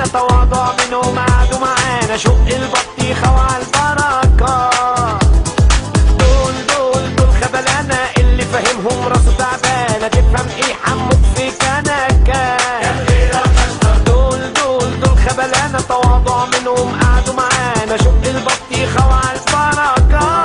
خبلانة تواضع منهم قعدوا معانا شق البطيخة وعالبركة. دول خبلانة اللي فاهمهم راسه تعبانة تفهم ايه حموك في كنكة. دول خبلانة تواضع منهم قعدوا معانا شق البطيخة وعالبركة.